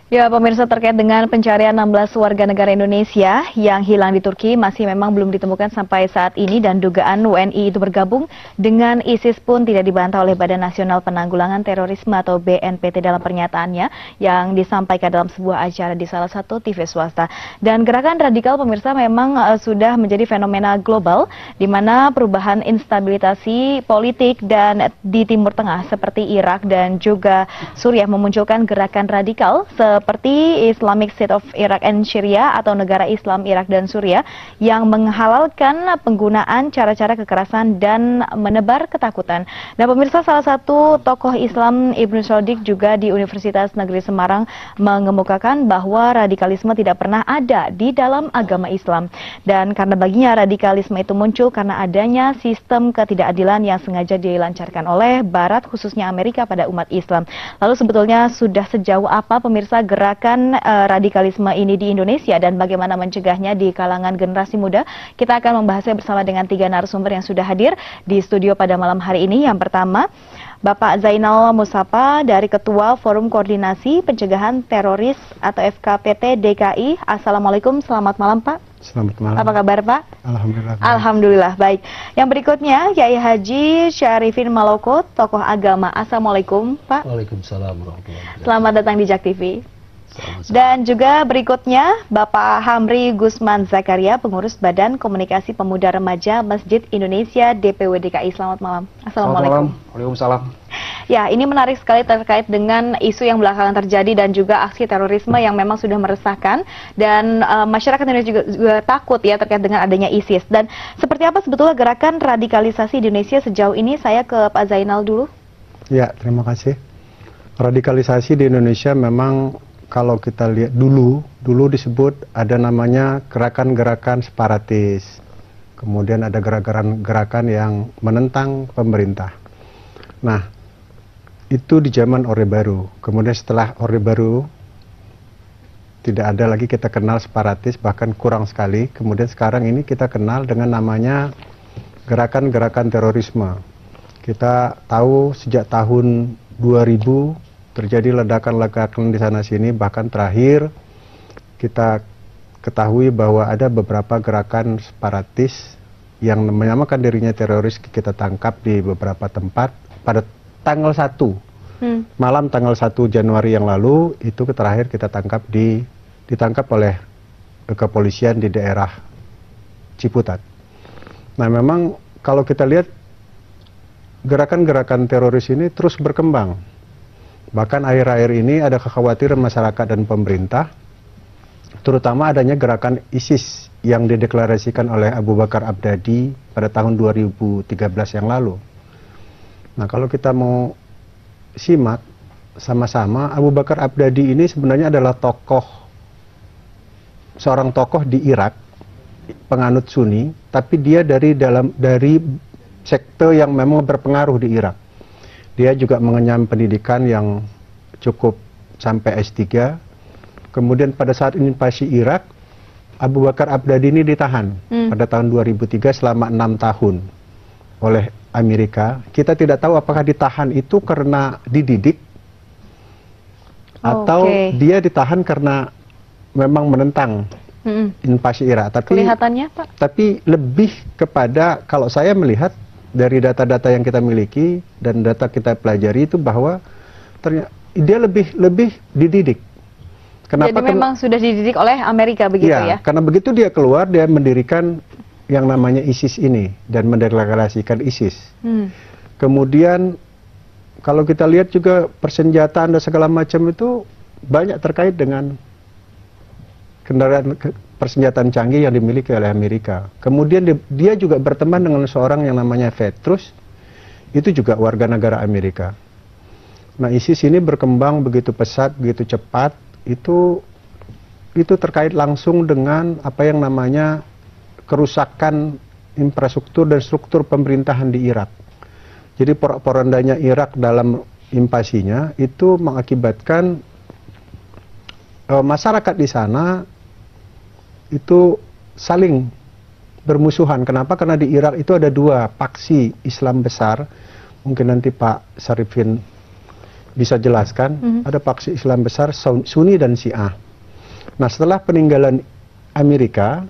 Ya, pemirsa, terkait dengan pencarian 16 warga negara Indonesia yang hilang di Turki masih memang belum ditemukan sampai saat ini, dan dugaan WNI itu bergabung dengan ISIS pun tidak dibantah oleh Badan Nasional Penanggulangan Terorisme atau BNPT dalam pernyataannya yang disampaikan dalam sebuah acara di salah satu TV swasta. Dan gerakan radikal, pemirsa, memang sudah menjadi fenomena global di mana perubahan instabilitasi politik dan di Timur Tengah seperti Irak dan juga Suriah memunculkan gerakan radikal seperti Islamic State of Iraq and Syria atau Negara Islam Irak dan Suriah yang menghalalkan penggunaan cara-cara kekerasan dan menebar ketakutan. Dan pemirsa, salah satu tokoh Islam Ibnu Sodik juga di Universitas Negeri Semarang mengemukakan bahwa radikalisme tidak pernah ada di dalam agama Islam. Dan karena baginya radikalisme itu muncul karena adanya sistem ketidakadilan yang sengaja dilancarkan oleh Barat, khususnya Amerika, pada umat Islam. Lalu sebetulnya sudah sejauh apa, pemirsa, gerakan radikalisme ini di Indonesia dan bagaimana mencegahnya di kalangan generasi muda? Kita akan membahasnya bersama dengan 3 narasumber yang sudah hadir di studio pada malam hari ini. Yang pertama, Bapak Zainal Musafa dari Ketua Forum Koordinasi Pencegahan Teroris atau FKPT DKI. Assalamualaikum, selamat malam Pak. Selamat malam. Apa kabar Pak? Alhamdulillah. Alhamdulillah, baik. Yang berikutnya, Kiai Haji Syarifin Maloko, tokoh agama. Assalamualaikum Pak. Waalaikumsalam warahmatullahi wabarakatuh. Selamat datang di Jak TV. Dan juga berikutnya Bapak Hamri Gusman Zakaria, pengurus Badan Komunikasi Pemuda Remaja Masjid Indonesia DPW DKI. Selamat malam. Assalamualaikum. Waalaikumsalam. Ya, ini menarik sekali terkait dengan isu yang belakangan terjadi dan juga aksi terorisme yang memang sudah meresahkan, dan masyarakat Indonesia juga takut ya terkait dengan adanya ISIS. Dan seperti apa sebetulnya gerakan radikalisasi di Indonesia sejauh ini? Saya ke Pak Zainal dulu. Ya, terima kasih. Radikalisasi di Indonesia memang kalau kita lihat dulu disebut ada namanya gerakan-gerakan separatis. Kemudian ada gerakan-gerakan yang menentang pemerintah. Nah, itu di zaman Orde Baru. Kemudian setelah Orde Baru tidak ada lagi kita kenal separatis, bahkan kurang sekali. Kemudian sekarang ini kita kenal dengan namanya gerakan-gerakan terorisme. Kita tahu sejak tahun 2000 terjadi ledakan-ledakan di sana sini, bahkan terakhir kita ketahui bahwa ada beberapa gerakan separatis yang menyamakan dirinya teroris kita tangkap di beberapa tempat pada tanggal 1 malam tanggal 1 Januari yang lalu. Itu terakhir kita ditangkap oleh kepolisian di daerah Ciputat. Nah, memang kalau kita lihat gerakan-gerakan teroris ini terus berkembang. Bahkan akhir-akhir ini ada kekhawatiran masyarakat dan pemerintah, terutama adanya gerakan ISIS yang dideklarasikan oleh Abu Bakar Abdadi pada tahun 2013 yang lalu. Nah, kalau kita mau simak sama-sama, Abu Bakar Abdadi ini sebenarnya adalah seorang tokoh di Irak, penganut Sunni, tapi dia dari sekte yang memang berpengaruh di Irak. Dia juga mengenyam pendidikan yang cukup sampai S3. Kemudian pada saat invasi Irak, Abu Bakar Abdadi ini ditahan pada tahun 2003 selama 6 tahun oleh Amerika. Kita tidak tahu apakah ditahan itu karena dididik atau dia ditahan karena memang menentang invasi Irak. Tapi kelihatannya Pak, tapi lebih kepada, kalau saya melihat dari data-data yang kita miliki dan data kita pelajari itu bahwa ternyata dia lebih dididik. Kenapa? Jadi memang sudah dididik oleh Amerika begitu ya? Karena begitu dia keluar, dia mendirikan yang namanya ISIS ini dan mendeklarasikan ISIS. Kemudian kalau kita lihat juga persenjataan dan segala macam itu banyak terkait dengan kendaraan persenjataan canggih yang dimiliki oleh Amerika. Kemudian dia juga berteman dengan seorang yang namanya Petrus, itu juga warga negara Amerika. Nah, ISIS ini berkembang begitu pesat, begitu cepat, itu terkait langsung dengan apa yang namanya kerusakan infrastruktur dan struktur pemerintahan di Irak. Jadi porak-porandanya Irak dalam invasinya itu mengakibatkan masyarakat di sana itu saling bermusuhan. Kenapa? Karena di Irak itu ada 2 faksi Islam besar. Mungkin nanti Pak Syarifin bisa jelaskan, ada faksi Islam besar Sunni dan Syiah. Nah, setelah peninggalan Amerika,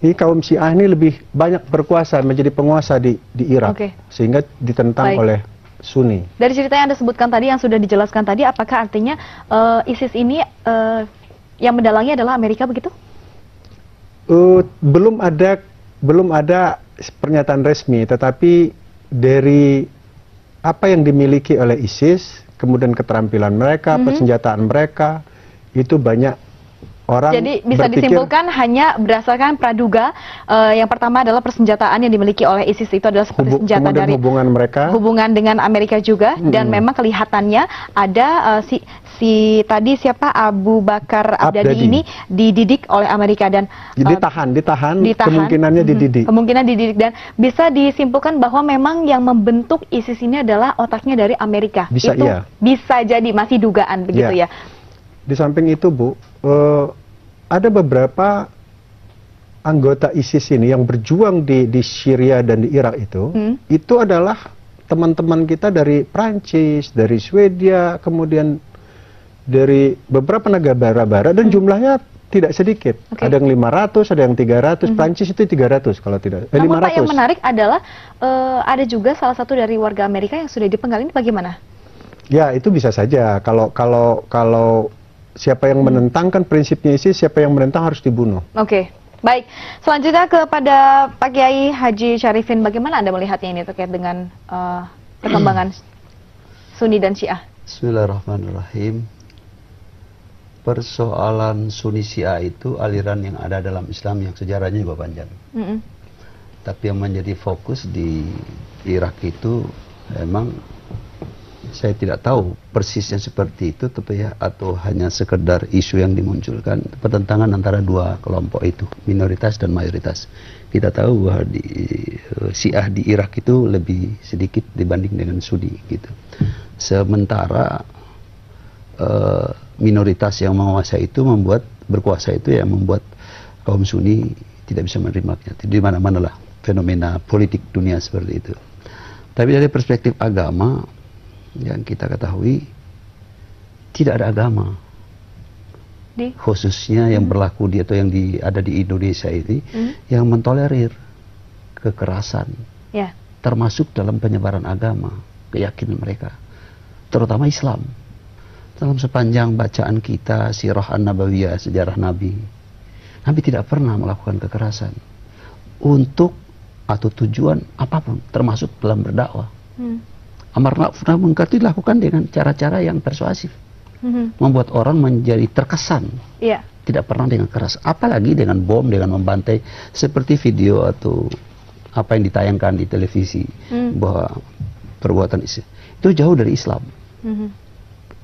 ini kaum Syiah ini lebih banyak berkuasa, menjadi penguasa di Irak, sehingga ditentang oleh Sunni. Dari cerita yang Anda sebutkan tadi, yang sudah dijelaskan tadi, apakah artinya ISIS ini yang mendalangi adalah Amerika begitu? Belum ada pernyataan resmi, tetapi dari apa yang dimiliki oleh ISIS, kemudian keterampilan mereka, persenjataan mereka, itu banyak orang. Jadi bisa disimpulkan hanya berdasarkan praduga, yang pertama adalah persenjataan yang dimiliki oleh ISIS itu adalah seperti senjata dari hubungan dengan Amerika juga, dan memang kelihatannya ada si tadi siapa Abu Bakar Abdadi ini dididik oleh Amerika dan ditahan, kemungkinannya dididik. Kemungkinan dididik, dan bisa disimpulkan bahwa memang yang membentuk ISIS ini adalah otaknya dari Amerika. Bisa, itu bisa jadi masih dugaan begitu ya. Di samping itu, Bu, ada beberapa anggota ISIS ini yang berjuang di Syria dan di Irak itu adalah teman-teman kita dari Prancis, dari Swedia, kemudian dari beberapa negara barat, dan jumlahnya tidak sedikit. Ada yang 500, ada yang 300, Prancis itu 300 kalau tidak. 500. Pak, yang menarik adalah ada juga salah satu dari warga Amerika yang sudah dipenggal, ini bagaimana? Ya, itu bisa saja. Kalau siapa yang menentangkan prinsipnya ISIS, siapa yang menentang harus dibunuh. Baik. Selanjutnya kepada Pak Kiai Haji Syarifin, bagaimana Anda melihatnya ini terkait dengan perkembangan Sunni dan Syiah? Bismillahirrahmanirrahim. Persoalan Sunni Syiah itu aliran yang ada dalam Islam yang sejarahnya juga panjang. Tapi yang menjadi fokus di Irak itu memang saya tidak tahu persisnya seperti itu, tapi atau hanya sekedar isu yang dimunculkan, pertentangan antara dua kelompok itu, minoritas dan mayoritas. Kita tahu bahwa Syiah di Irak itu lebih sedikit dibanding dengan Sunni gitu. Sementara minoritas yang menguasai itu berkuasa itu yang membuat kaum Sunni tidak bisa menerimanya. Di mana-mana lah fenomena politik dunia seperti itu. Tapi dari perspektif agama, yang kita ketahui tidak ada agama khususnya yang berlaku atau yang ada di Indonesia ini yang mentolerir kekerasan, termasuk dalam penyebaran agama, keyakinan mereka, terutama Islam. Dalam sepanjang bacaan kita sirah an-nabawiyah, sejarah Nabi tidak pernah melakukan kekerasan untuk atau tujuan apapun, termasuk dalam berdakwah. Amar ma'ruf nahi munkar itu dilakukan dengan cara-cara yang persuasif, membuat orang menjadi terkesan, tidak pernah dengan keras, apalagi dengan bom, dengan membantai, seperti video atau apa yang ditayangkan di televisi bahwa perbuatan itu jauh dari Islam.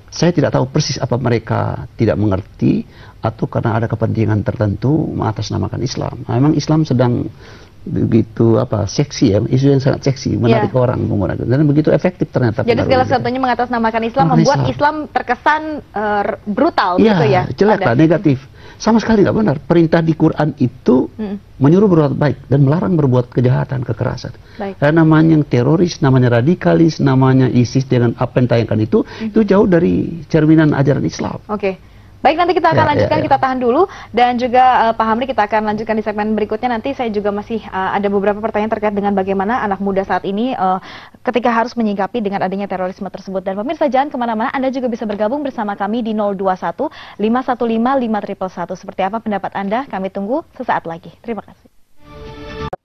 Saya tidak tahu persis apa mereka tidak mengerti atau karena ada kepentingan tertentu mengatasnamakan Islam. Memang Islam sedang begitu seksi ya, isu yang sangat seksi, menarik orang menggunakan, dan begitu efektif ternyata. Jadi segala sesuatunya mengatasnamakan Islam, membuat Islam terkesan brutal gitu ya. Jelek lah, negatif. Sama sekali nggak benar. Perintah di Quran itu menyuruh berbuat baik dan melarang berbuat kejahatan, kekerasan. Namanya yang teroris, namanya radikalis, namanya ISIS dengan apa yang tayangkan itu jauh dari cerminan ajaran Islam. Baik, nanti kita akan lanjutkan, kita tahan dulu, dan juga Pak Hamri kita akan lanjutkan di segmen berikutnya. Nanti saya juga masih ada beberapa pertanyaan terkait dengan bagaimana anak muda saat ini ketika harus menyikapi dengan adanya terorisme tersebut. Dan pemirsa jangan kemana-mana, Anda juga bisa bergabung bersama kami di 021 515 5111. Seperti apa pendapat Anda? Kami tunggu sesaat lagi. Terima kasih.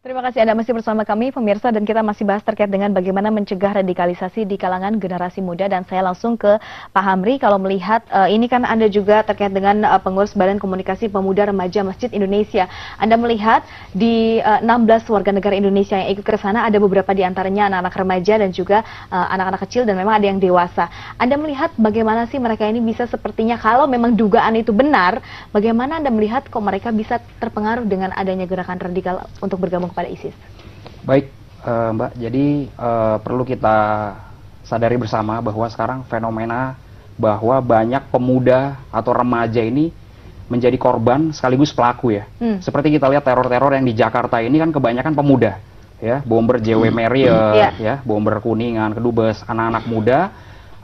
Terima kasih Anda masih bersama kami pemirsa, dan kita masih bahas terkait dengan bagaimana mencegah radikalisasi di kalangan generasi muda, dan saya langsung ke Pak Hamri. Kalau melihat ini kan Anda juga terkait dengan pengurus Badan Komunikasi Pemuda Remaja Masjid Indonesia. Anda melihat di 16 warga negara Indonesia yang ikut ke sana, ada beberapa di antaranya anak-anak remaja dan juga anak-anak kecil, dan memang ada yang dewasa. Anda melihat bagaimana sih mereka ini bisa, sepertinya kalau memang dugaan itu benar, bagaimana Anda melihat kok mereka bisa terpengaruh dengan adanya gerakan radikal untuk bergabung kepada ISIS? Baik, Mbak, jadi perlu kita sadari bersama bahwa sekarang fenomena bahwa banyak pemuda atau remaja ini menjadi korban sekaligus pelaku ya. Seperti kita lihat teror-teror yang di Jakarta ini kan kebanyakan pemuda, ya, bomber JW Marriott, ya, bomber Kuningan, Kedubes, anak-anak muda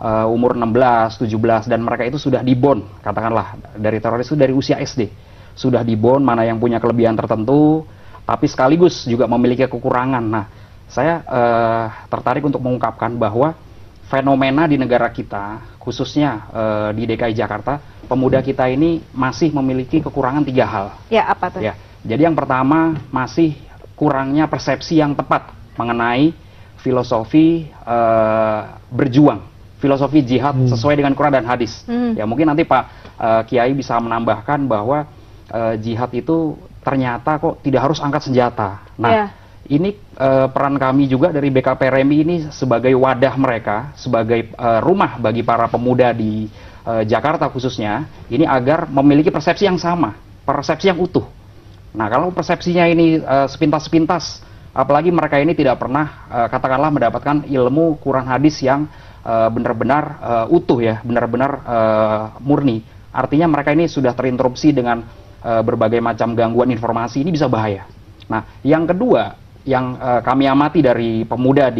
umur 16, 17, dan mereka itu sudah dibon, katakanlah dari teroris itu dari usia SD, sudah dibon, mana yang punya kelebihan tertentu, tapi sekaligus juga memiliki kekurangan. Nah, saya tertarik untuk mengungkapkan bahwa fenomena di negara kita, khususnya di DKI Jakarta, pemuda kita ini masih memiliki kekurangan 3 hal. Ya, apa tuh? Ya, jadi yang pertama masih kurangnya persepsi yang tepat mengenai filosofi berjuang, filosofi jihad sesuai dengan Quran dan hadis. Ya, mungkin nanti Pak Kiai bisa menambahkan bahwa jihad itu ternyata kok tidak harus angkat senjata. Nah, ini peran kami juga dari BKP REMI ini sebagai wadah mereka, sebagai rumah bagi para pemuda di Jakarta khususnya, ini agar memiliki persepsi yang sama, persepsi yang utuh. Nah, kalau persepsinya ini sepintas-sepintas, apalagi mereka ini tidak pernah katakanlah mendapatkan ilmu Quran hadis yang benar-benar utuh ya, benar-benar murni. Artinya mereka ini sudah terinterupsi dengan berbagai macam gangguan informasi, ini bisa bahaya. Nah, yang kedua yang kami amati dari pemuda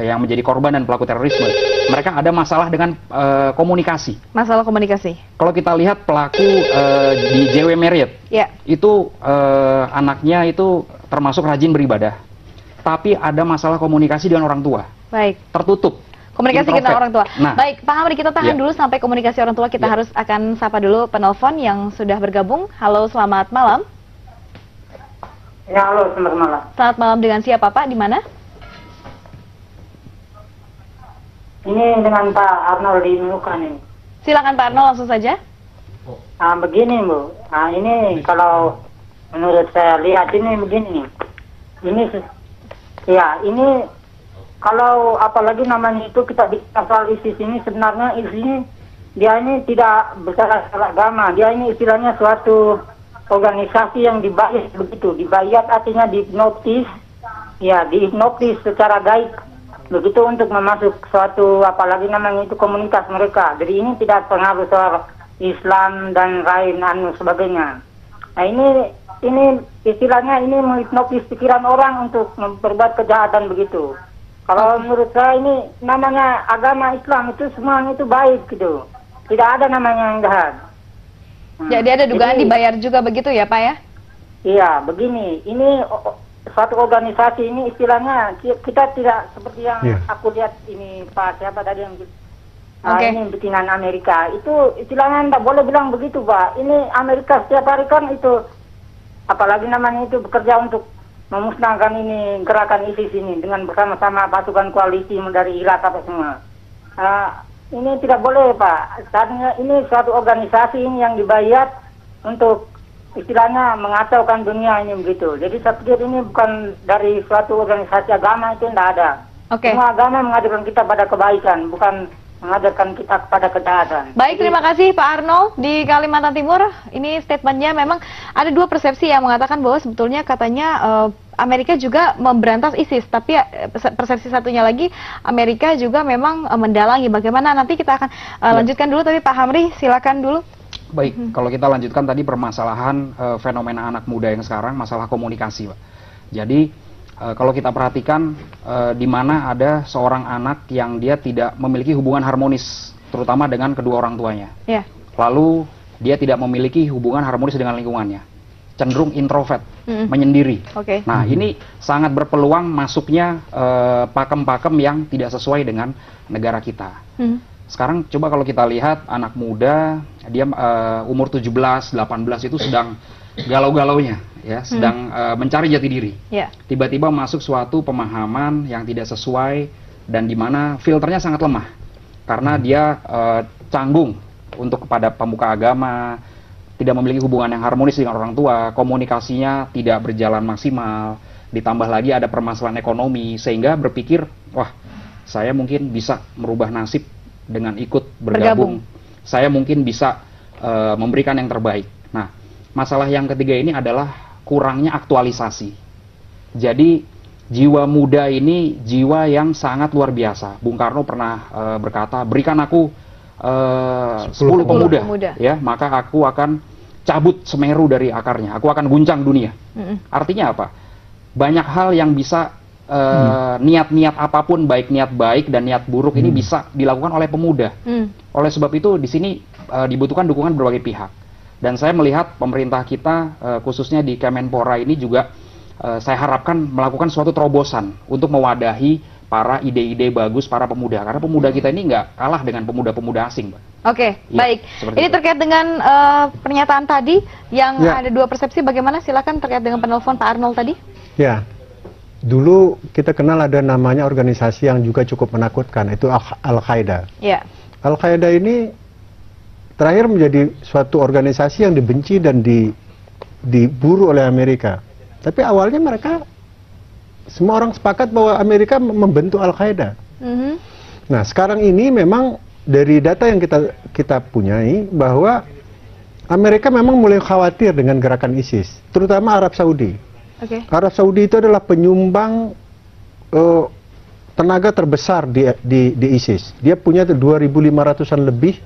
yang menjadi korban dan pelaku terorisme, mereka ada masalah dengan komunikasi. Masalah komunikasi. Kalau kita lihat pelaku di JW Marriott, itu anaknya itu termasuk rajin beribadah, tapi ada masalah komunikasi dengan orang tua. Baik. Tertutup. Komunikasi kita orang tua. Nah, baik, Pak Hamri, kita tahan dulu sampai komunikasi orang tua. Kita harus akan sapa dulu penelpon yang sudah bergabung. Halo, selamat malam. Ya, halo, selamat malam. Selamat malam, dengan siapa Pak? Di mana? Ini dengan Pak Arnold di Nunukan ini. Silakan Pak Arnold, langsung saja. Begini Bu, ini kalau menurut saya lihat ini begini. Ini kalau apalagi namanya itu kita bicara soal ISIS ini, sebenarnya ISIS dia ini tidak berbicara soal agama, dia ini istilahnya suatu organisasi yang dibayar begitu, dibayar artinya dihipnotis, ya dihipnotis secara gaib begitu untuk memasuk suatu apalagi namanya itu komunitas mereka. Jadi ini tidak pengaruh soal Islam dan lain sebagainya. Nah ini istilahnya ini menghipnotis pikiran orang untuk memperbuat kejahatan begitu. Kalau menurut saya ini namanya agama Islam itu semuanya itu baik gitu, tidak ada namanya yang jahat. Jadi ada dugaan dibayar juga begitu ya Pak ya? Iya, begini, ini suatu organisasi ini istilahnya kita tidak seperti yang aku lihat ini Pak siapa tadi yang ini betinan Amerika, itu istilahnya tidak boleh bilang begitu Pak. Ini Amerika setiap hari kan itu apalagi namanya itu bekerja untuk memusnahkan ini gerakan ISIS ini dengan bersama-sama pasukan koalisi dari Irak apa semua. Ini tidak boleh Pak, saatnya ini suatu organisasi ini yang dibayar untuk istilahnya mengacaukan dunia ini begitu. Jadi saya pikir ini bukan dari suatu organisasi agama, itu tidak ada. Semua agama mengajarkan kita pada kebaikan, bukan mengajarkan kita kepada kejahatan. Baik, terima kasih Pak Arnold di Kalimantan Timur. Ini statementnya memang ada dua persepsi yang mengatakan bahwa sebetulnya katanya Amerika juga memberantas ISIS, tapi persepsi satunya lagi Amerika juga memang mendalangi. Bagaimana nanti kita akan lanjutkan dulu, tapi Pak Hamri silakan dulu. Baik, kalau kita lanjutkan tadi permasalahan fenomena anak muda yang sekarang, masalah komunikasi Pak. Jadi kalau kita perhatikan di mana ada seorang anak yang dia tidak memiliki hubungan harmonis, terutama dengan kedua orang tuanya. Lalu dia tidak memiliki hubungan harmonis dengan lingkungannya, cenderung introvert, menyendiri. Nah, ini sangat berpeluang masuknya pakem-pakem yang tidak sesuai dengan negara kita. Sekarang coba kalau kita lihat anak muda, dia umur 17, 18 itu sedang galau-galaunya, ya, sedang mencari jati diri. Tiba-tiba masuk suatu pemahaman yang tidak sesuai dan di mana filternya sangat lemah karena dia canggung untuk kepada pemuka agama, tidak memiliki hubungan yang harmonis dengan orang tua, komunikasinya tidak berjalan maksimal, ditambah lagi ada permasalahan ekonomi sehingga berpikir, wah, saya mungkin bisa merubah nasib dengan ikut bergabung. Saya mungkin bisa memberikan yang terbaik. Nah, masalah yang ketiga ini adalah kurangnya aktualisasi. Jadi jiwa muda ini jiwa yang sangat luar biasa. Bung Karno pernah berkata, berikan aku 10 pemuda, ya, maka aku akan cabut Semeru dari akarnya. Aku akan guncang dunia. Artinya apa? Banyak hal yang bisa niat-niat apapun, baik niat baik dan niat buruk ini bisa dilakukan oleh pemuda. Oleh sebab itu di sini dibutuhkan dukungan berbagai pihak. Dan saya melihat pemerintah kita khususnya di Kemenpora ini juga saya harapkan melakukan suatu terobosan untuk mewadahi para ide-ide bagus para pemuda. Karena pemuda kita ini nggak kalah dengan pemuda-pemuda asing, Mbak. Oke, ya, baik. Ini itu terkait dengan pernyataan tadi yang ada dua persepsi. Bagaimana? Silakan terkait dengan penelpon Pak Arnold tadi. Ya. Dulu kita kenal ada namanya organisasi yang juga cukup menakutkan, itu Al-Qaeda. Yeah. Al-Qaeda ini terakhir menjadi suatu organisasi yang dibenci dan diburu oleh Amerika. Tapi awalnya mereka, semua orang sepakat bahwa Amerika membentuk Al-Qaeda. Nah, sekarang ini memang dari data yang kita punyai bahwa Amerika memang mulai khawatir dengan gerakan ISIS, terutama Arab Saudi. Arab Saudi itu adalah penyumbang tenaga terbesar di ISIS. Dia punya 2.500-an lebih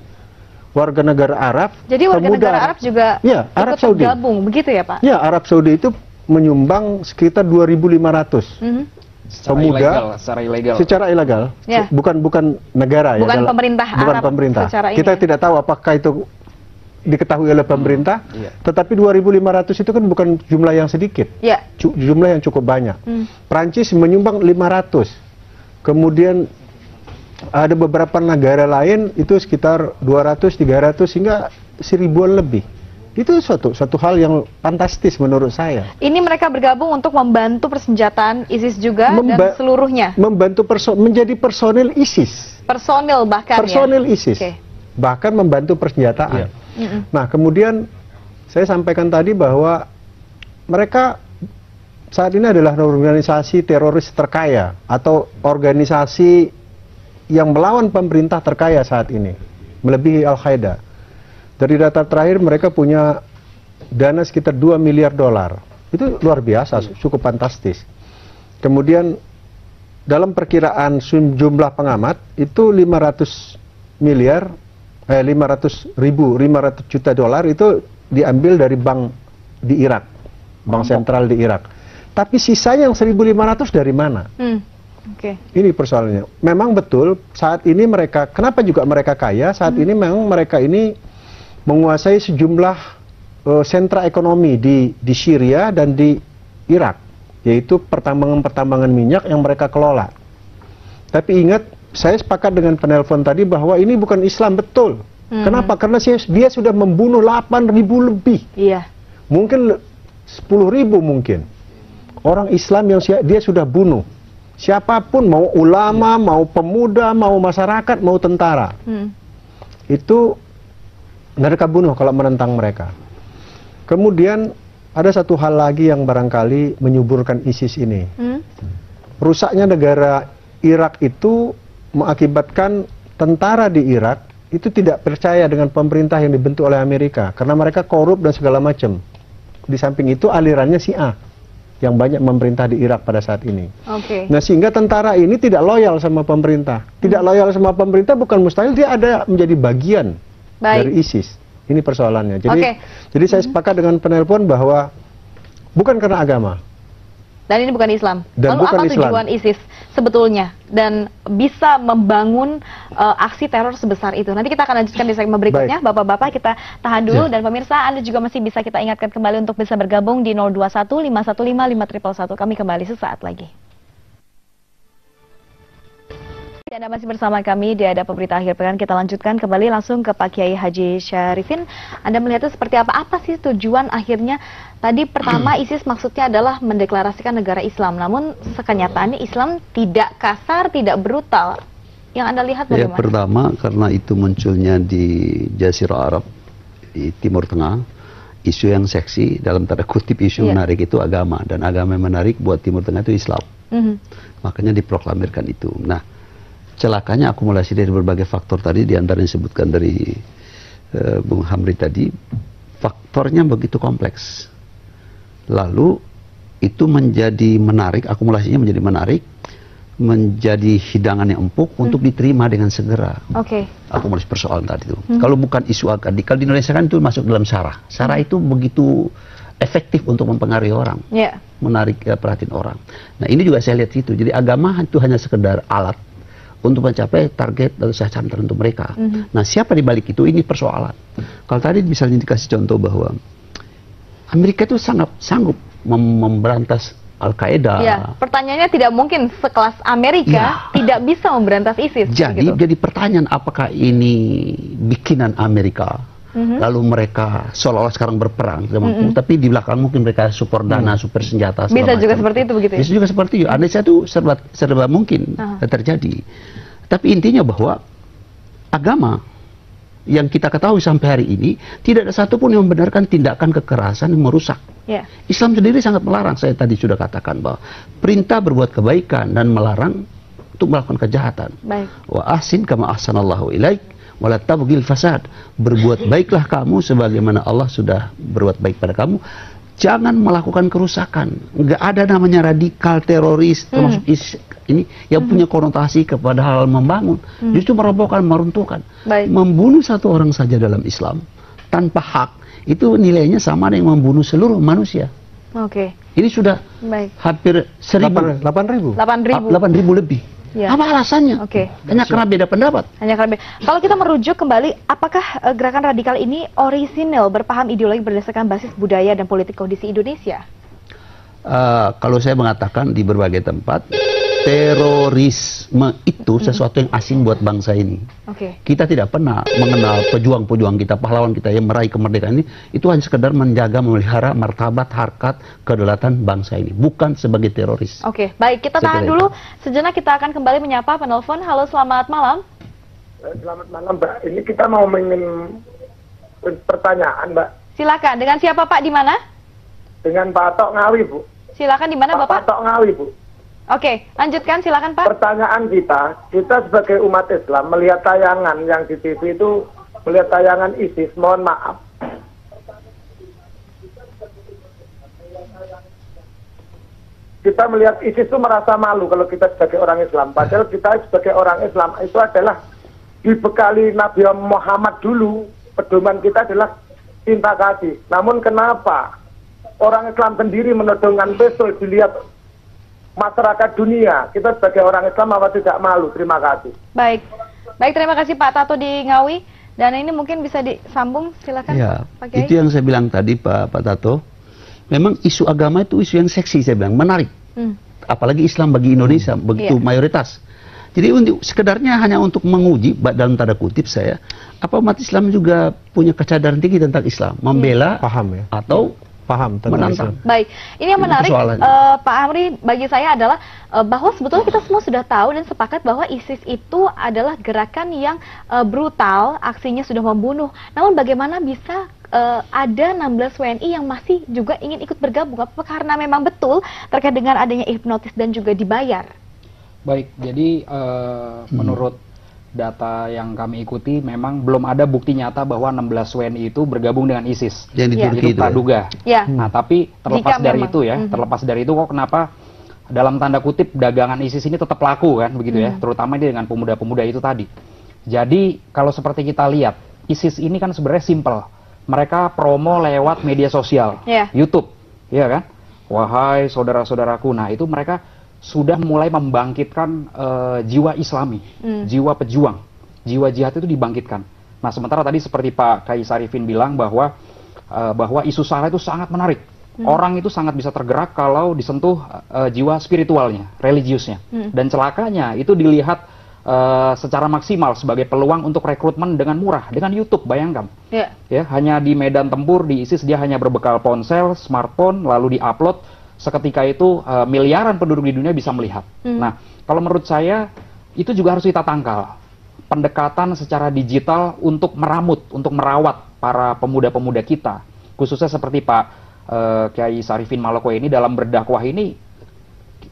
warga negara Arab. Jadi warga negara Arab juga Arab ikut Saudi tergabung, begitu ya Pak? Ya, Arab Saudi itu menyumbang sekitar 2.500 pemuda secara ilegal. Ya. Bukan negara, bukan pemerintah bukan Arab pemerintah. Kita tidak tahu apakah itu diketahui oleh pemerintah, tetapi 2.500 itu kan bukan jumlah yang sedikit, jumlah yang cukup banyak. Prancis menyumbang 500, kemudian ada beberapa negara lain itu sekitar 200, 300 hingga 1000-an lebih. Itu suatu hal yang fantastis menurut saya. Ini mereka bergabung untuk membantu persenjataan ISIS juga dan seluruhnya. Membantu menjadi personil ISIS. Personil bahkan personil ISIS. Bahkan membantu persenjataan. Nah, kemudian saya sampaikan tadi bahwa mereka saat ini adalah organisasi teroris terkaya atau organisasi yang melawan pemerintah terkaya saat ini, melebihi Al-Qaeda. Dari data terakhir mereka punya dana sekitar 2 miliar dolar. Itu luar biasa, cukup fantastis. Kemudian dalam perkiraan jumlah pengamat itu 500 juta dolar itu diambil dari bank di Irak, bank sentral di Irak. Tapi sisanya yang 1.500 dari mana? Ini persoalannya. Memang betul saat ini mereka, kenapa juga mereka kaya? Saat ini memang mereka ini menguasai sejumlah sentra ekonomi di Syria dan di Irak, yaitu pertambangan minyak yang mereka kelola. Tapi ingat, saya sepakat dengan penelpon tadi bahwa ini bukan Islam betul. Kenapa? Karena dia sudah membunuh 8.000 lebih. Mungkin 10.000 mungkin. Orang Islam yang dia sudah bunuh. Siapapun, mau ulama, mau pemuda, mau masyarakat, mau tentara. Itu mereka bunuh kalau menentang mereka. Kemudian ada satu hal lagi yang barangkali menyuburkan ISIS ini. Rusaknya negara Irak itu mengakibatkan tentara di Irak itu tidak percaya dengan pemerintah yang dibentuk oleh Amerika karena mereka korup dan segala macam. Di samping itu alirannya Syiah yang banyak memerintah di Irak pada saat ini. Nah, sehingga tentara ini tidak loyal sama pemerintah. Tidak loyal sama pemerintah bukan mustahil dia ada menjadi bagian dari ISIS. Ini persoalannya. Jadi saya sepakat dengan penelpon bahwa bukan karena agama. Dan ini bukan Islam. Dan lalu bukan apa Islam. tujuan ISIS sebetulnya dan bisa membangun aksi teror sebesar itu? Nanti kita akan lanjutkan di segmen berikutnya. Bapak-bapak kita tahan dulu dan pemirsa Anda juga masih bisa kita ingatkan kembali untuk bisa bergabung di 021 515 5111. Kami kembali sesaat lagi. Anda masih bersama kami di Ada Berita Akhir Pekan. Kita lanjutkan kembali langsung ke Pak Kiai Haji Syarifin. Anda melihatnya seperti apa? Apa sih tujuan akhirnya? Tadi pertama ISIS maksudnya adalah mendeklarasikan negara Islam. Namun kenyataannya Islam tidak kasar, tidak brutal. Yang Anda lihat bagaimana? Ya, pertama karena itu munculnya di Jazirah Arab, di Timur Tengah. Isu yang seksi, dalam tanda kutip isu menarik itu agama. Dan agama yang menarik buat Timur Tengah itu Islam. Makanya diproklamirkan itu. Nah, celakanya akumulasi dari berbagai faktor tadi, diantara yang disebutkan dari Bung Hamri tadi, faktornya begitu kompleks. Lalu itu menjadi menarik, akumulasinya menjadi menarik, menjadi hidangan yang empuk untuk diterima dengan segera. Akumulasi persoalan tadi itu. Kalau bukan isu akademik, kalau di Indonesia kan itu masuk dalam SARA. SARA itu begitu efektif untuk mempengaruhi orang, menarik perhatian orang. Nah ini juga saya lihat situ. Jadi agama itu hanya sekedar alat untuk mencapai target atau sasaran tertentu mereka. Nah siapa di balik itu, ini persoalan. Kalau tadi misalnya dikasih contoh bahwa Amerika itu sangat sanggup memberantas Al-Qaeda. Ya, pertanyaannya tidak mungkin sekelas Amerika tidak bisa memberantas ISIS. Jadi pertanyaan apakah ini bikinan Amerika? Lalu mereka seolah-olah sekarang berperang, tapi di belakang mungkin mereka support dana, super senjata. Bisa juga seperti itu begitu ya? Bisa juga seperti itu. Andai itu serba mungkin terjadi. Tapi intinya bahwa agama yang kita ketahui sampai hari ini tidak ada satupun yang membenarkan tindakan kekerasan yang merusak. Islam sendiri sangat melarang. Saya tadi sudah katakan bahwa perintah berbuat kebaikan dan melarang untuk melakukan kejahatan. Wa ahsin kama ahsanallahu ilaik wala tabghil fasad. Berbuat baiklah kamu sebagaimana Allah sudah berbuat baik pada kamu. Jangan melakukan kerusakan. Nggak ada namanya radikal teroris termasuk ini yang punya konotasi kepada hal membangun. Justru merobohkan, meruntuhkan. Membunuh satu orang saja dalam Islam tanpa hak itu nilainya sama dengan membunuh seluruh manusia. Ini sudah hampir 8.000 lebih. Apa alasannya? Hanya karena beda pendapat. Kalau kita merujuk kembali, apakah gerakan radikal ini orisinil, berpaham ideologi berdasarkan basis budaya dan politik kondisi Indonesia? Kalau saya mengatakan di berbagai tempat, terorisme itu sesuatu yang asing buat bangsa ini. Kita tidak pernah mengenal pejuang-pejuang kita, pahlawan kita yang meraih kemerdekaan ini, itu hanya sekedar menjaga, memelihara martabat, harkat, kedaulatan bangsa ini, bukan sebagai teroris. Baik, kita tahan dulu. Sejenak kita akan kembali menyapa penelpon. Halo, selamat malam. Selamat malam, Mbak. Ini kita mau ingin pertanyaan, Mbak. Silakan. Dengan siapa, Pak? Di mana? Dengan Pak Atok Ngawi, Bu. Silakan, di mana, Bapak? Pak Atok Ngawi, Bu. Lanjutkan, silakan Pak. Pertanyaan kita sebagai umat Islam melihat tayangan yang di TV itu, melihat tayangan ISIS, mohon maaf. Kita melihat ISIS itu merasa malu kalau kita sebagai orang Islam. Padahal kita sebagai orang Islam itu adalah dibekali Nabi Muhammad dulu, pedoman kita adalah cinta kasih. Namun kenapa orang Islam sendiri menodongkan pistol dilihat masyarakat dunia? Kita sebagai orang Islam apa tidak malu? Terima kasih. Baik, terima kasih Pak Tato di Ngawi. Dan ini mungkin bisa disambung, silakan. Pak Kiai. Itu yang saya bilang tadi Pak Tato. Memang isu agama itu isu yang seksi, saya bilang, menarik. Apalagi Islam bagi Indonesia begitu mayoritas. Jadi sekedarnya hanya untuk menguji, dalam tanda kutip saya, apa umat Islam juga punya kesadaran tinggi tentang Islam, membela atau paham tentang Islam. Baik, ini yang menarik Pak Amri bagi saya adalah bahwa sebetulnya kita semua sudah tahu dan sepakat bahwa ISIS itu adalah gerakan yang brutal, aksinya sudah membunuh. Namun bagaimana bisa ada 16 WNI yang masih juga ingin ikut bergabung? Apa karena memang betul terkait dengan adanya hipnotis dan juga dibayar? Baik, jadi menurut data yang kami ikuti memang belum ada bukti nyata bahwa 16 WNI itu bergabung dengan ISIS. Yang di Turki itu praduga. Nah, tapi terlepas dari itu ya, terlepas dari itu kok kenapa dalam tanda kutip dagangan ISIS ini tetap laku kan begitu ya, terutama dengan pemuda-pemuda itu tadi. Jadi kalau seperti kita lihat, ISIS ini kan sebenarnya simple. Mereka promo lewat media sosial, YouTube, ya kan? Wahai saudara-saudaraku, nah itu mereka sudah mulai membangkitkan jiwa Islami, jiwa pejuang, jiwa jihad itu dibangkitkan. Nah, sementara tadi seperti Pak Kiai Sarifin bilang bahwa isu sara itu sangat menarik. Orang itu sangat bisa tergerak kalau disentuh jiwa spiritualnya, religiusnya. Dan celakanya itu dilihat secara maksimal sebagai peluang untuk rekrutmen dengan murah, dengan YouTube, bayangkan. Ya, hanya di medan tempur di ISIS dia hanya berbekal ponsel, smartphone, lalu diupload. Seketika itu miliaran penduduk di dunia bisa melihat. Nah, kalau menurut saya itu juga harus kita tangkal. Pendekatan secara digital untuk meramut, untuk merawat para pemuda-pemuda kita. Khususnya seperti Pak Kiai Sarifin Maloko ini dalam berdakwah ini,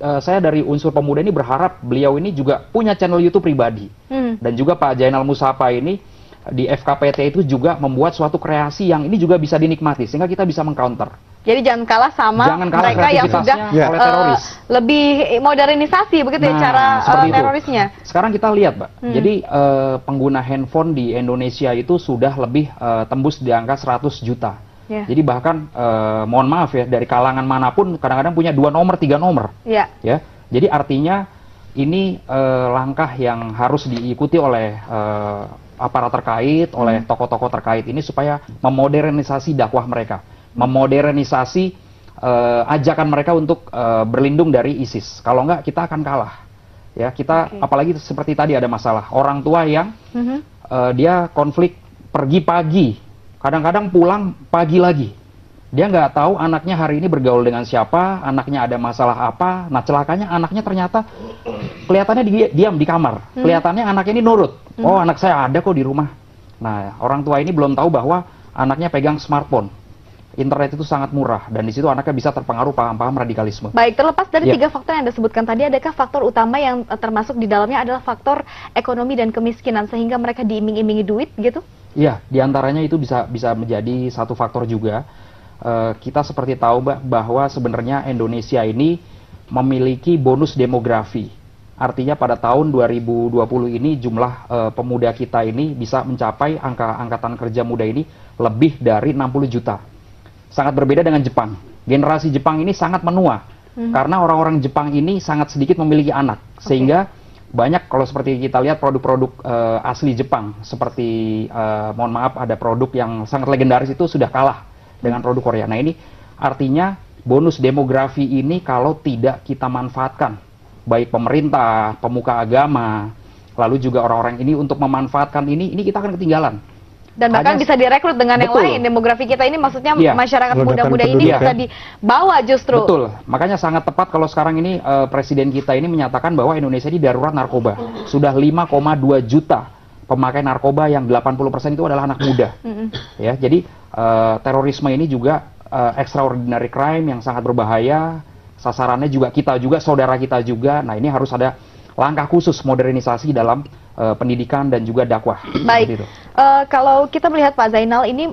saya dari unsur pemuda ini berharap beliau ini juga punya channel YouTube pribadi. Dan juga Pak Jainal Musapa ini di FKPT itu juga membuat suatu kreasi yang ini juga bisa dinikmati sehingga kita bisa mengcounter. Jadi jangan kalah sama mereka yang sudah lebih modernisasi begitu ya cara terorisnya. Sekarang kita lihat, Mbak. Jadi pengguna handphone di Indonesia itu sudah lebih tembus di angka 100 juta. Jadi bahkan mohon maaf ya, dari kalangan manapun kadang-kadang punya 2 nomor, 3 nomor. Ya. Jadi artinya ini langkah yang harus diikuti oleh aparat terkait, oleh tokoh-tokoh terkait ini supaya memodernisasi dakwah mereka, memodernisasi ajakan mereka untuk berlindung dari ISIS. Kalau enggak kita akan kalah. Ya, kita apalagi seperti tadi ada masalah orang tua yang dia konflik pergi pagi, kadang-kadang pulang pagi lagi. Dia nggak tahu anaknya hari ini bergaul dengan siapa, anaknya ada masalah apa. Nah celakanya anaknya ternyata kelihatannya diam di kamar, kelihatannya anaknya ini nurut. Oh anak saya ada kok di rumah. Nah orang tua ini belum tahu bahwa anaknya pegang smartphone. Internet itu sangat murah dan di situ anaknya bisa terpengaruh paham-paham radikalisme. Baik, terlepas dari 3 faktor yang Anda sebutkan tadi, adakah faktor utama yang termasuk di dalamnya adalah faktor ekonomi dan kemiskinan sehingga mereka diiming-imingi duit gitu? Iya, diantaranya itu bisa menjadi satu faktor juga. Kita seperti tahu bahwa sebenarnya Indonesia ini memiliki bonus demografi. Artinya pada tahun 2020 ini jumlah pemuda kita ini bisa mencapai angkatan kerja muda ini lebih dari 60 juta. Sangat berbeda dengan Jepang. Generasi Jepang ini sangat menua. Karena orang-orang Jepang ini sangat sedikit memiliki anak. Sehingga banyak kalau seperti kita lihat produk-produk asli Jepang. Seperti, mohon maaf, ada produk yang sangat legendaris itu sudah kalah dengan produk Korea. Nah ini artinya bonus demografi ini kalau tidak kita manfaatkan, baik pemerintah, pemuka agama, lalu juga orang-orang ini untuk memanfaatkan ini kita akan ketinggalan. Dan bahkan bisa direkrut dengan yang lain. Demografi kita ini maksudnya masyarakat muda-muda ini bisa dibawa justru. Betul, makanya sangat tepat kalau sekarang ini presiden kita ini menyatakan bahwa Indonesia ini darurat narkoba. Sudah 5,2 juta pemakai narkoba yang 80% itu adalah anak muda. Ya, jadi terorisme ini juga extraordinary crime yang sangat berbahaya. Sasarannya juga kita juga, saudara kita juga. Nah ini harus ada langkah khusus modernisasi dalam pendidikan dan juga dakwah. Baik, kalau kita melihat Pak Zainal ini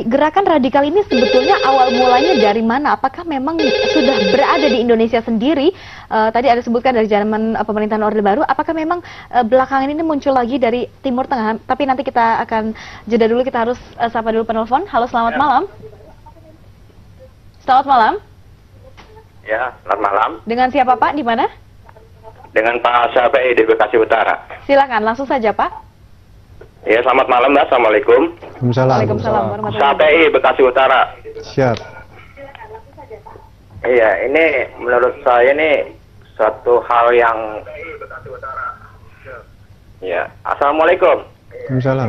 gerakan radikal ini sebetulnya awal mulanya dari mana? Apakah memang sudah berada di Indonesia sendiri? Tadi ada sebutkan dari zaman pemerintahan Orde Baru. Apakah memang belakangan ini muncul lagi dari Timur Tengah? Tapi nanti kita akan jeda dulu, kita harus sapa dulu penelpon. Halo, selamat malam. Selamat malam. Ya, selamat malam. Dengan siapa Pak? Di mana? Dengan Pak Syafi'i di Bekasi Utara. Silakan, langsung saja Pak. Ya, selamat malam Mbak. Assalamualaikum. Waalaikumsalam warahmatullahi Syafi'i Bekasi Utara. Siap. Iya, ini menurut saya ini suatu hal yang... Ya, Assalamualaikum. Waalaikumsalam.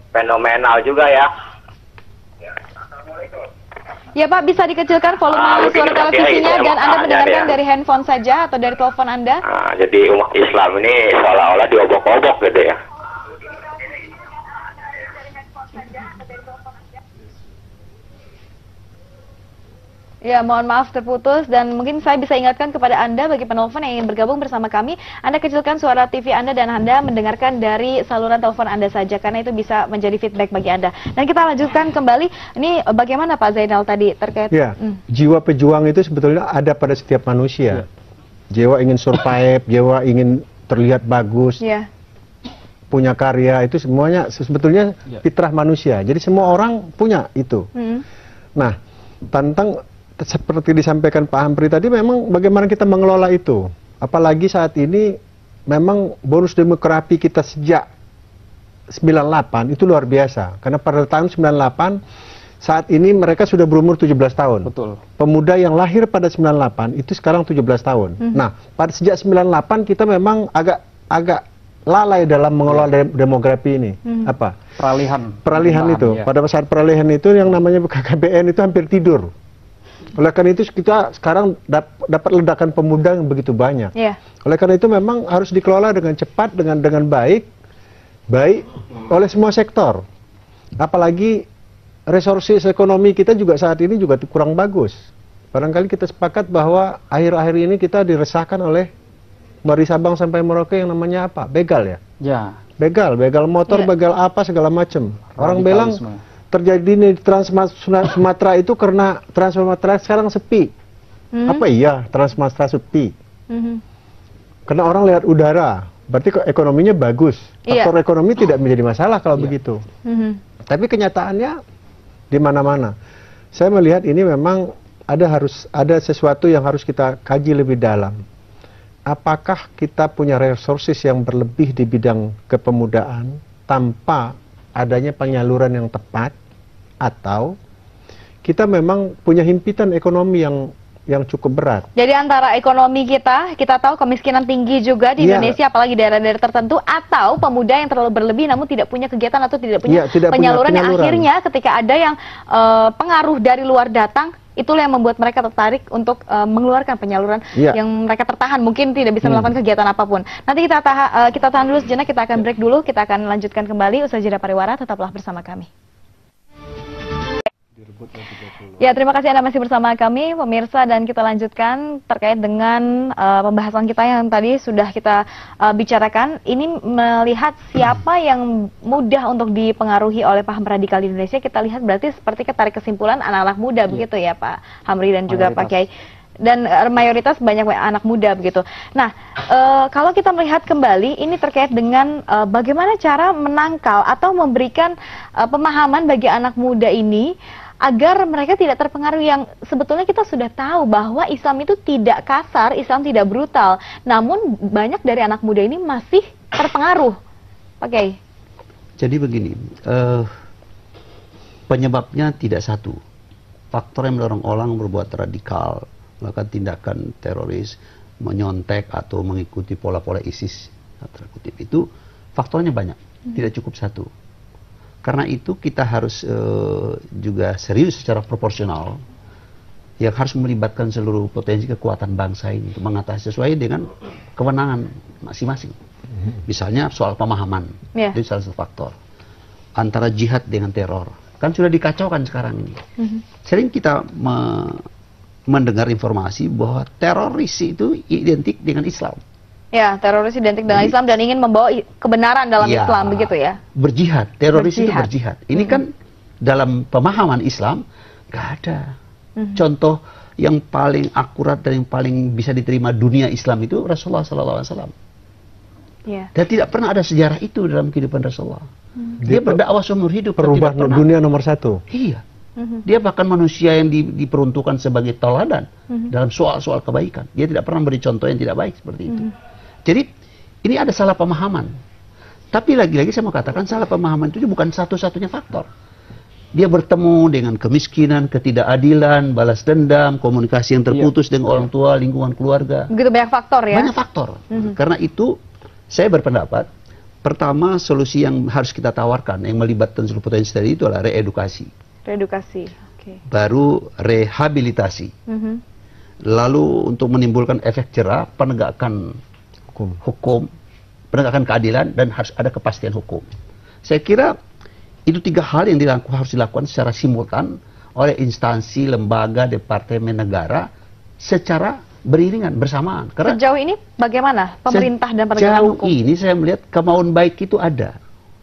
Fenomenal juga ya. Ya Pak, bisa dikecilkan volume suara televisinya dan Anda mendengarkan dari handphone saja atau dari telepon Anda? Jadi umat Islam ini seolah-olah diobok-obok gitu ya. Ya, mohon maaf terputus dan mungkin saya bisa ingatkan kepada Anda bagi penelpon yang ingin bergabung bersama kami, Anda kecilkan suara TV Anda dan Anda mendengarkan dari saluran telepon Anda saja karena itu bisa menjadi feedback bagi Anda. Dan kita lanjutkan kembali, ini bagaimana Pak Zainal tadi terkait... Ya, jiwa pejuang itu sebetulnya ada pada setiap manusia. Jiwa ingin survive, jiwa ingin terlihat bagus, punya karya, itu semuanya sebetulnya fitrah manusia. Jadi semua orang punya itu. Nah, tentang seperti disampaikan Pak Hampri tadi, memang bagaimana kita mengelola itu. Apalagi saat ini memang bonus demografi kita sejak 98 itu luar biasa. Karena pada tahun 98 saat ini mereka sudah berumur 17 tahun. Betul. Pemuda yang lahir pada 98 itu sekarang 17 tahun. Nah, pada sejak 98 kita memang agak lalai dalam mengelola demografi ini. Apa? Peralihan itu. Ya. Pada saat peralihan itu yang namanya KKBN itu hampir tidur. Oleh karena itu kita sekarang dapat ledakan pemuda yang begitu banyak. Oleh karena itu memang harus dikelola dengan cepat, dengan baik oleh semua sektor. Apalagi resources ekonomi kita juga saat ini juga kurang bagus. Barangkali kita sepakat bahwa akhir-akhir ini kita diresahkan oleh dari Sabang sampai Merauke yang namanya apa? Begal ya? Ya. Begal motor, begal apa segala macam. Orang bilang terjadi di Trans Sumatera itu karena Trans Sumatera sekarang sepi. Apa iya Trans Sumatera sepi? Karena orang lihat udara, berarti ekonominya bagus. Faktor ekonomi tidak menjadi masalah kalau begitu. Tapi kenyataannya di mana-mana. Saya melihat ini memang harus ada sesuatu yang harus kita kaji lebih dalam. Apakah kita punya resources yang berlebih di bidang kepemudaan tanpa adanya penyaluran yang tepat, atau kita memang punya himpitan ekonomi yang cukup berat. Jadi antara ekonomi kita tahu kemiskinan tinggi juga di Indonesia, apalagi daerah-daerah tertentu, atau pemuda yang terlalu berlebih namun tidak punya kegiatan atau tidak punya penyaluran yang akhirnya ketika ada yang pengaruh dari luar datang, itulah yang membuat mereka tertarik untuk mengeluarkan penyaluran yang mereka tertahan, mungkin tidak bisa melakukan kegiatan apapun. Nanti kita tahan dulu sejenak, kita akan break dulu, kita akan lanjutkan kembali usai jeda pariwara, tetaplah bersama kami. Ya, terima kasih Anda masih bersama kami, pemirsa, dan kita lanjutkan terkait dengan pembahasan kita yang tadi sudah kita bicarakan. Ini melihat siapa yang mudah untuk dipengaruhi oleh paham radikal di Indonesia. Kita lihat berarti seperti tarik kesimpulan anak-anak muda begitu ya Pak Hamri dan juga Pak Kiai. Dan mayoritas banyak anak muda begitu. Nah, kalau kita melihat kembali ini terkait dengan bagaimana cara menangkal atau memberikan pemahaman bagi anak muda ini agar mereka tidak terpengaruh, yang sebetulnya kita sudah tahu bahwa Islam itu tidak kasar, Islam tidak brutal. Namun banyak dari anak muda ini masih terpengaruh. Oke. Jadi begini, penyebabnya tidak satu. Faktor yang mendorong orang berbuat radikal, melakukan tindakan teroris, menyontek atau mengikuti pola-pola ISIS, itu faktornya banyak, tidak cukup satu. Karena itu kita harus juga serius secara proporsional, yang harus melibatkan seluruh potensi kekuatan bangsa ini untuk mengatasi sesuai dengan kewenangan masing-masing. Misalnya soal pemahaman, itu salah satu faktor. Antara jihad dengan teror, kan sudah dikacaukan sekarang ini. Sering kita mendengar informasi bahwa teroris itu identik dengan Islam. Ya, teroris identik dengan Islam dan ingin membawa kebenaran dalam Islam, begitu ya? Berjihad, teroris itu berjihad. Ini kan dalam pemahaman Islam nggak ada. Contoh yang paling akurat dan yang paling bisa diterima dunia Islam itu Rasulullah SAW. Dan tidak pernah ada sejarah itu dalam kehidupan Rasulullah. Dia berdakwah seumur hidup. Perubah dunia nomor satu. Iya. Dia bahkan manusia yang diperuntukkan sebagai tauladan dalam soal-soal kebaikan. Dia tidak pernah beri contoh yang tidak baik seperti itu. Jadi ini ada salah pemahaman. Tapi lagi-lagi saya mau katakan salah pemahaman itu bukan satu-satunya faktor. Dia bertemu dengan kemiskinan, ketidakadilan, balas dendam, komunikasi yang terputus dengan orang tua, lingkungan keluarga. Begitu banyak faktor ya? Banyak faktor. Karena itu saya berpendapat, pertama solusi yang harus kita tawarkan yang melibatkan seluruh potensi tadi itu adalah reedukasi. Reedukasi, baru rehabilitasi. Lalu untuk menimbulkan efek jerah, penegakan hukum, penegakan keadilan, dan harus ada kepastian hukum. Saya kira itu tiga hal yang harus dilakukan secara simultan oleh instansi, lembaga, departemen negara secara beriringan, bersamaan. Karena sejauh ini bagaimana pemerintah dan penegakan hukum? Sejauh ini saya melihat kemauan baik itu ada.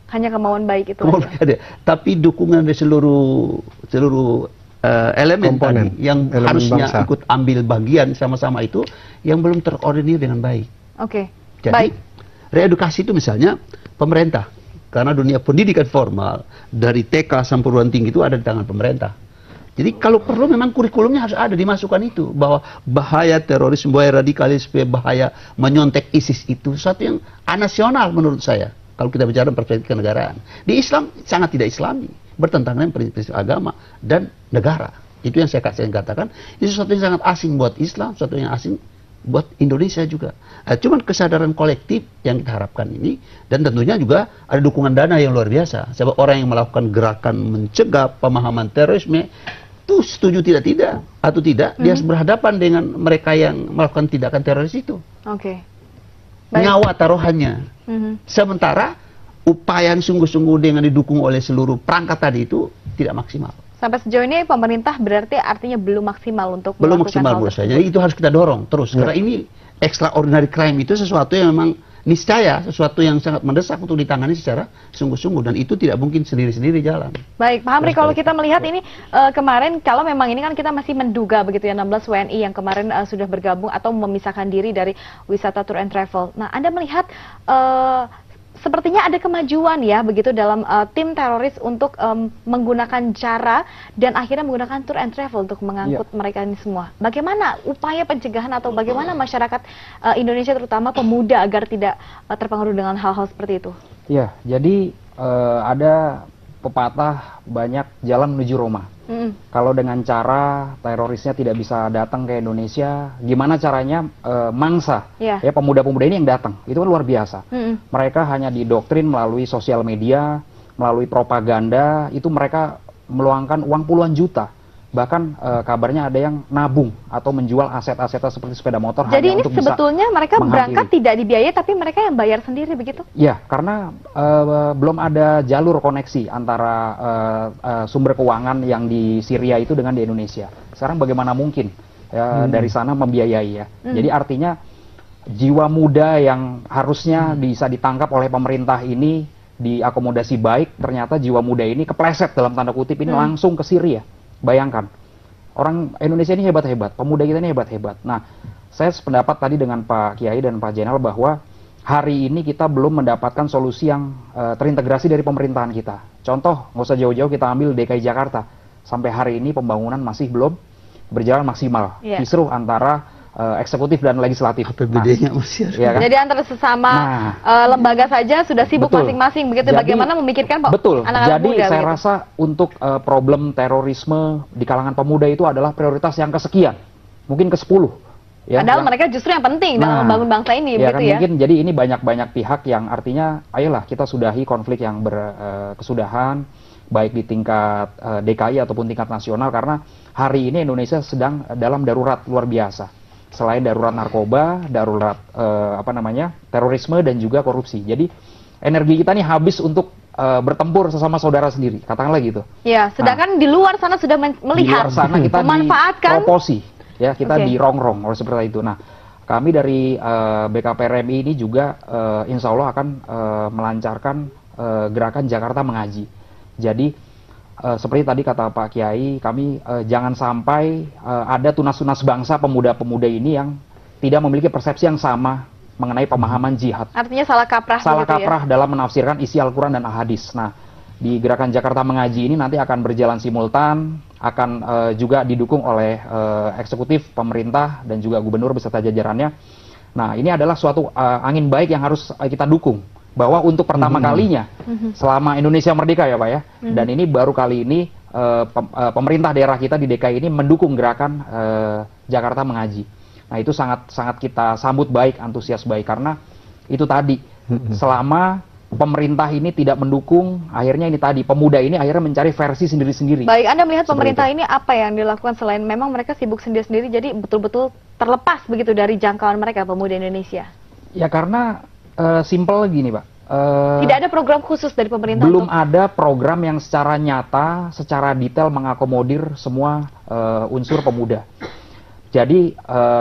Hanya kemauan baik itu ada. Tapi dukungan dari seluruh elemen tadi yang harusnya ikut ambil bagian sama-sama itu yang belum terkoordinir dengan baik. Jadi reedukasi itu misalnya pemerintah, karena dunia pendidikan formal dari TK sampai perguruan tinggi itu ada di tangan pemerintah. Jadi kalau perlu memang kurikulumnya harus ada, dimasukkan itu bahwa bahaya terorisme, bahaya radikalisme, bahaya menyontek ISIS itu sesuatu yang anasional menurut saya. Kalau kita bicara perspektif kenegaraan, di Islam sangat tidak Islami, bertentangan dengan prinsip agama dan negara. Itu yang saya katakan, itu sesuatu yang sangat asing buat Islam, sesuatu yang asing buat Indonesia juga. Cuman kesadaran kolektif yang kita harapkan ini, dan tentunya juga ada dukungan dana yang luar biasa. Sebab orang yang melakukan gerakan mencegah pemahaman terorisme itu setuju tidak atau tidak, dia berhadapan dengan mereka yang melakukan tindakan teroris itu. Nyawa taruhannya. Sementara upaya yang sungguh-sungguh dengan didukung oleh seluruh perangkat tadi itu tidak maksimal. Sampai sejauh ini pemerintah berarti artinya belum maksimal untuk belum maksimal menurut saya. Jadi itu harus kita dorong terus. Karena ini extraordinary crime itu sesuatu yang memang niscaya sesuatu yang sangat mendesak untuk ditangani secara sungguh-sungguh, dan itu tidak mungkin sendiri-sendiri jalan. Baik, Pak Hamri, kalau kita melihat ini kemarin, kalau memang ini kan kita masih menduga begitu ya, 16 WNI yang kemarin sudah bergabung atau memisahkan diri dari wisata tour and travel. Nah, Anda melihat sepertinya ada kemajuan ya begitu dalam tim teroris untuk menggunakan cara dan akhirnya menggunakan tour and travel untuk mengangkut mereka ini semua. Bagaimana upaya pencegahan atau bagaimana masyarakat Indonesia terutama pemuda agar tidak terpengaruh dengan hal-hal seperti itu? Ya, jadi ada pepatah banyak jalan menuju Roma. Kalau dengan cara terorisnya tidak bisa datang ke Indonesia, gimana caranya mangsa ya pemuda-pemuda ini yang datang, itu kan luar biasa. Mereka hanya didoktrin melalui sosial media, melalui propaganda, itu mereka meluangkan uang puluhan juta. Bahkan kabarnya ada yang nabung atau menjual aset-asetnya seperti sepeda motor. Jadi hanya ini untuk sebetulnya mereka berangkat tidak dibiayai, tapi mereka yang bayar sendiri begitu? Ya, karena belum ada jalur koneksi antara sumber keuangan yang di Syria itu dengan di Indonesia. Sekarang bagaimana mungkin dari sana membiayai ya? Jadi artinya jiwa muda yang harusnya bisa ditangkap oleh pemerintah ini diakomodasi baik, ternyata jiwa muda ini kepleset dalam tanda kutip ini langsung ke Syria. Bayangkan, orang Indonesia ini hebat-hebat, pemuda kita ini hebat-hebat. Nah, saya sependapat tadi dengan Pak Kiai dan Pak Jenderal bahwa hari ini kita belum mendapatkan solusi yang terintegrasi dari pemerintahan kita. Contoh, nggak usah jauh-jauh kita ambil DKI Jakarta. Sampai hari ini pembangunan masih belum berjalan maksimal. Kisruh antara eksekutif dan legislatif. APBD-nya usia. Ya kan? Jadi antara sesama lembaga saja sudah sibuk masing-masing begitu. Jadi, bagaimana memikirkan anak-anak muda? Jadi saya rasa untuk problem terorisme di kalangan pemuda itu adalah prioritas yang kesekian, mungkin ke-10. Ya, padahal mereka justru yang penting dalam membangun bangsa ini, ya begitu kan, ya. Mungkin jadi ini banyak pihak yang artinya, ayolah kita sudahi konflik yang berkesudahan, baik di tingkat DKI ataupun tingkat nasional, karena hari ini Indonesia sedang dalam darurat luar biasa. Selain darurat narkoba, darurat terorisme dan juga korupsi. Jadi energi kita nih habis untuk bertempur sesama saudara sendiri, katakanlah gitu. Ya, sedangkan di luar sana sudah melihat, di luar sana kita memanfaatkan proposi, ya kita dirongrong oleh seperti itu. Nah, kami dari BKPRMI ini juga insya Allah akan melancarkan gerakan Jakarta Mengaji. Jadi seperti tadi kata Pak Kiai, kami jangan sampai ada tunas-tunas bangsa pemuda-pemuda ini yang tidak memiliki persepsi yang sama mengenai pemahaman jihad. Artinya salah kaprah. Salah kaprah dalam menafsirkan isi Al-Quran dan Al-Hadis. Nah, di gerakan Jakarta Mengaji ini nanti akan berjalan simultan, akan juga didukung oleh eksekutif, pemerintah, dan juga gubernur beserta jajarannya. Nah, ini adalah suatu angin baik yang harus kita dukung. Bahwa untuk pertama kalinya selama Indonesia merdeka ya Pak ya, dan ini baru kali ini pemerintah daerah kita di DKI ini mendukung gerakan Jakarta Mengaji. Nah itu sangat kita sambut baik, antusias baik, karena itu tadi selama pemerintah ini tidak mendukung, akhirnya ini tadi pemuda ini akhirnya mencari versi sendiri-sendiri. Baik, Anda melihat pemerintah ini apa yang dilakukan selain memang mereka sibuk sendiri-sendiri, jadi betul-betul terlepas begitu dari jangkauan mereka pemuda Indonesia? Ya karena simple gini Pak, tidak ada program khusus dari pemerintah? Belum ada program yang secara nyata, secara detail mengakomodir semua unsur pemuda. Jadi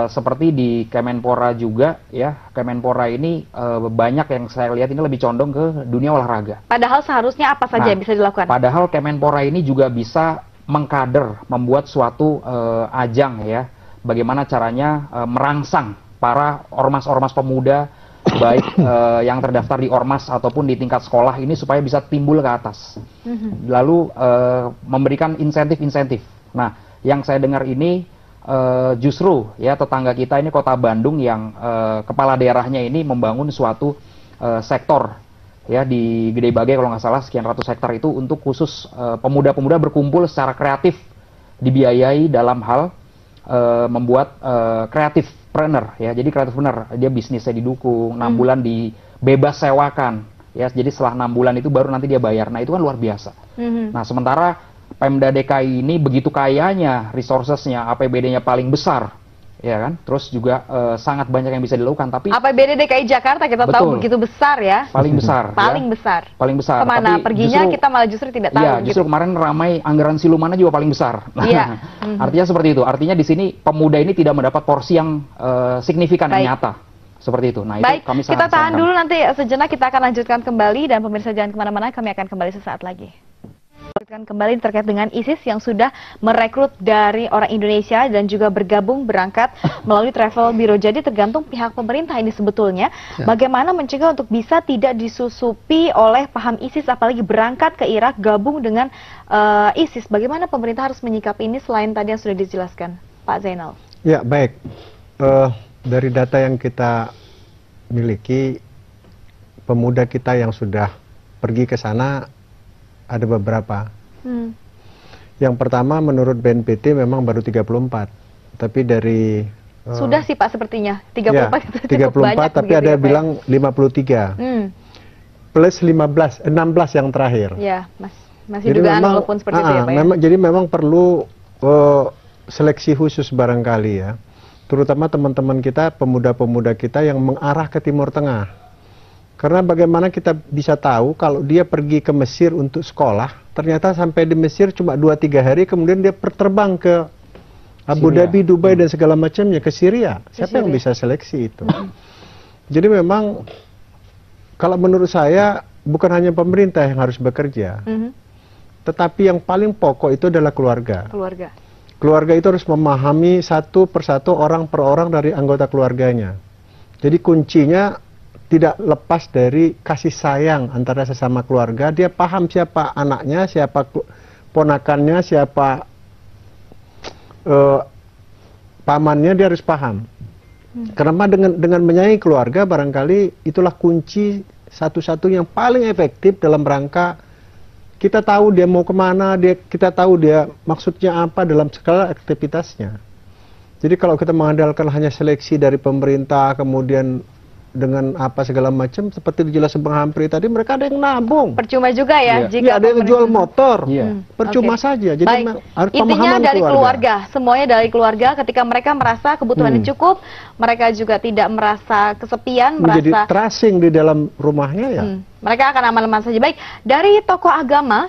seperti di Kemenpora juga ya, Kemenpora ini banyak yang saya lihat ini lebih condong ke dunia olahraga. Padahal seharusnya apa saja yang bisa dilakukan? Padahal Kemenpora ini juga bisa mengkader, membuat suatu ajang ya, bagaimana caranya merangsang para ormas-ormas pemuda, baik yang terdaftar di ormas ataupun di tingkat sekolah ini supaya bisa timbul ke atas. Lalu memberikan insentif-insentif. Nah, yang saya dengar ini justru ya tetangga kita ini Kota Bandung yang kepala daerahnya ini membangun suatu sektor ya di Gede Bage kalau nggak salah sekian ratus hektar itu untuk khusus pemuda-pemuda berkumpul secara kreatif, dibiayai dalam hal membuat kreatif entrepreneur ya, jadi kreatif benar, dia bisnisnya didukung, 6 bulan dibebas sewakan ya, jadi setelah 6 bulan itu baru nanti dia bayar. Nah itu kan luar biasa. Nah sementara Pemda DKI ini begitu kayanya resourcesnya, APBD-nya paling besar ya kan, terus juga sangat banyak yang bisa dilakukan, tapi APBD DKI Jakarta kita tahu begitu besar ya, paling besar paling ya, besar paling besar, kemana tapi perginya justru, kita malah justru tidak tahu ya, justru gitu. Kemarin ramai anggaran silumannya juga paling besar. Artinya seperti itu, artinya di sini pemuda ini tidak mendapat porsi yang signifikan yang nyata Seperti itu. Nah, baik, itu kami kita tahan dulu, nanti sejenak kita akan lanjutkan kembali, dan pemirsa jangan kemana-mana, kami akan kembali sesaat lagi. Lanjutkan kembali terkait dengan ISIS yang sudah merekrut dari orang Indonesia dan juga bergabung berangkat melalui travel bureau. Jadi tergantung pihak pemerintah ini sebetulnya bagaimana mencegah untuk bisa tidak disusupi oleh paham ISIS, apalagi berangkat ke Irak gabung dengan ISIS. Bagaimana pemerintah harus menyikapi ini selain tadi yang sudah dijelaskan Pak Zainal? Ya, baik. Dari data yang kita miliki, pemuda kita yang sudah pergi ke sana ada beberapa. Yang pertama menurut BNPT memang baru 34. Tapi dari sudah sih Pak sepertinya 34 ya, itu 34 banyak, tapi ada yang bilang 53. Plus 16 yang terakhir. Ya, masih dugaan walaupun seperti itu ya Pak. Jadi memang perlu seleksi khusus barangkali ya. Terutama teman-teman kita, pemuda-pemuda kita yang mengarah ke Timur Tengah. Karena bagaimana kita bisa tahu kalau dia pergi ke Mesir untuk sekolah, ternyata sampai di Mesir cuma 2-3 hari, kemudian dia terbang ke Abu Dhabi, Dubai, dan segala macamnya, ke Syria. Siapa yang bisa seleksi itu? Jadi memang, kalau menurut saya, bukan hanya pemerintah yang harus bekerja, tetapi yang paling pokok itu adalah keluarga. Keluarga itu harus memahami satu persatu, orang per orang dari anggota keluarganya. Jadi kuncinya tidak lepas dari kasih sayang antara sesama keluarga. Dia paham siapa anaknya, siapa ponakannya, siapa pamannya, dia harus paham. Karena dengan menyayangi keluarga, barangkali itulah kunci satu-satu yang paling efektif dalam rangka kita tahu dia mau kemana, kita tahu dia maksudnya apa dalam segala aktivitasnya. Jadi kalau kita mengandalkan hanya seleksi dari pemerintah, kemudian dengan apa segala macam, seperti dijelaskan Bang Hampri tadi, mereka ada yang nabung. Percuma juga ya, jika ada yang jual motor, percuma saja. Jadi harus intinya dari keluarga, semuanya dari keluarga. Ketika mereka merasa kebutuhannya cukup, mereka juga tidak merasa kesepian, menjadi terasing di dalam rumahnya ya. Mereka akan aman-aman saja. Baik, dari tokoh agama,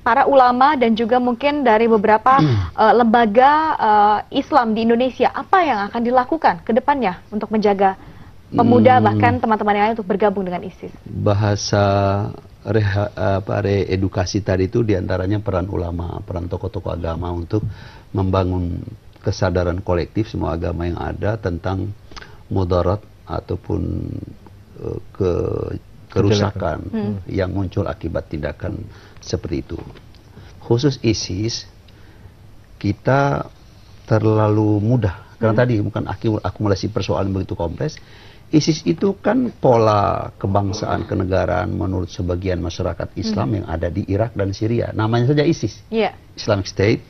para ulama, dan juga mungkin dari beberapa lembaga Islam di Indonesia, apa yang akan dilakukan ke depannya untuk menjaga pemuda bahkan teman-teman yang lain untuk bergabung dengan ISIS? Bahasa reedukasi tadi itu diantaranya peran ulama, peran tokoh-tokoh agama untuk membangun kesadaran kolektif semua agama yang ada tentang mudarat ataupun kerusakan yang muncul akibat tindakan seperti itu. Khusus ISIS, kita terlalu mudah, karena tadi bukan akumulasi persoalan begitu kompleks. ISIS itu kan pola kebangsaan kenegaraan menurut sebagian masyarakat Islam yang ada di Irak dan Syria. Namanya saja ISIS, Islamic State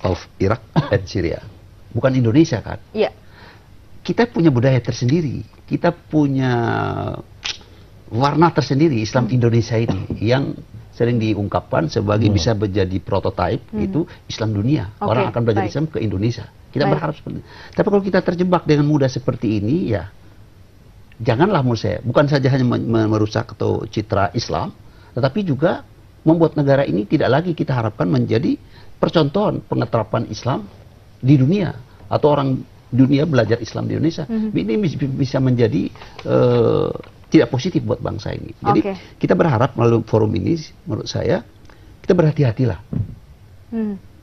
of Iraq and Syria. Bukan Indonesia kan? Kita punya budaya tersendiri, kita punya warna tersendiri Islam Indonesia ini yang sering diungkapkan sebagai bisa menjadi prototipe itu Islam dunia. Orang akan belajar Islam ke Indonesia. Kita berharap seperti itu. Tapi kalau kita terjebak dengan mudah seperti ini, ya janganlah menurut saya, bukan saja hanya merusak atau citra Islam, tetapi juga membuat negara ini tidak lagi kita harapkan menjadi percontohan pengeterapan Islam di dunia, atau orang dunia belajar Islam di Indonesia. Ini bisa menjadi tidak positif buat bangsa ini. Jadi kita berharap melalui forum ini, menurut saya, kita berhati-hatilah.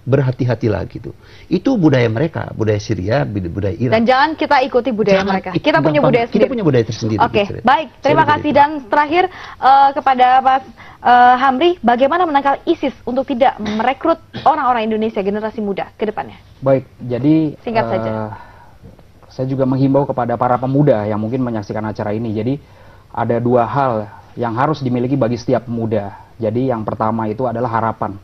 Berhati-hatilah gitu. Itu budaya mereka, budaya Syria, budaya Irak. Dan jangan kita ikuti budaya mereka. Kita punya budaya sendiri. Kita punya budaya tersendiri. Baik. Terima kasih. Dan terakhir kepada Mas Hamri, bagaimana menangkal ISIS untuk tidak merekrut orang-orang Indonesia generasi muda ke depannya? Baik, jadi singkat saja. Saya juga menghimbau kepada para pemuda yang mungkin menyaksikan acara ini. Jadi ada dua hal yang harus dimiliki bagi setiap pemuda. Jadi yang pertama itu adalah harapan.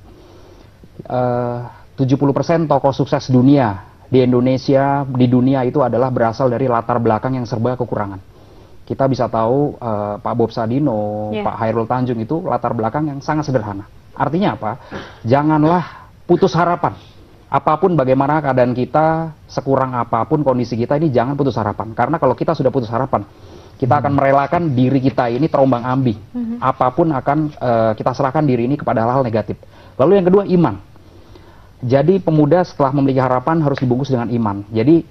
70% tokoh sukses dunia di Indonesia, di dunia itu adalah berasal dari latar belakang yang serba kekurangan. Kita bisa tahu Pak Bob Sadino, Pak Hairul Tanjung itu latar belakang yang sangat sederhana. Artinya apa? Janganlah putus harapan. Apapun bagaimana keadaan kita, sekurang apapun kondisi kita ini, jangan putus harapan. Karena kalau kita sudah putus harapan, kita akan merelakan diri kita ini terombang-ambing. Apapun akan kita serahkan diri ini kepada hal-hal negatif. Lalu yang kedua, iman. Jadi pemuda setelah memiliki harapan harus dibungkus dengan iman. Jadi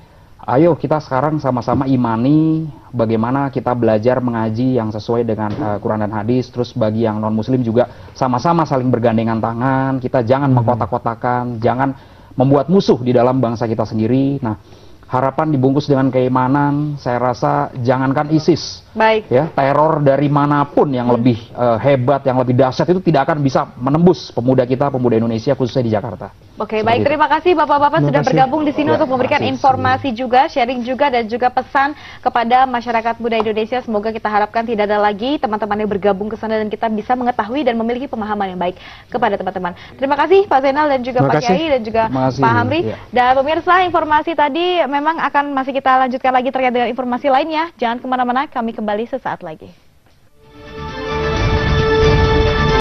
ayo kita sekarang sama-sama imani bagaimana kita belajar mengaji yang sesuai dengan Quran dan hadis. Terus bagi yang non-muslim juga sama-sama saling bergandengan tangan. Kita jangan mengkotak-kotakan, jangan membuat musuh di dalam bangsa kita sendiri. Nah, harapan dibungkus dengan keimanan, saya rasa jangankan ISIS, ya, teror dari manapun yang lebih hebat, yang lebih dahsyat itu tidak akan bisa menembus pemuda kita, pemuda Indonesia khususnya di Jakarta. Oke, baik, terima kasih Bapak-Bapak sudah bergabung di sini untuk memberikan informasi juga, sharing juga, dan juga pesan kepada masyarakat muda Indonesia. Semoga kita harapkan tidak ada lagi teman-teman yang bergabung ke sana dan kita bisa mengetahui dan memiliki pemahaman yang baik kepada teman-teman. Terima kasih Pak Zainal dan juga Pak Kiai dan juga Pak Hamri. Dan pemirsa, informasi tadi memang akan masih kita lanjutkan lagi terkait dengan informasi lainnya. Jangan kemana-mana, kami kembali sesaat lagi.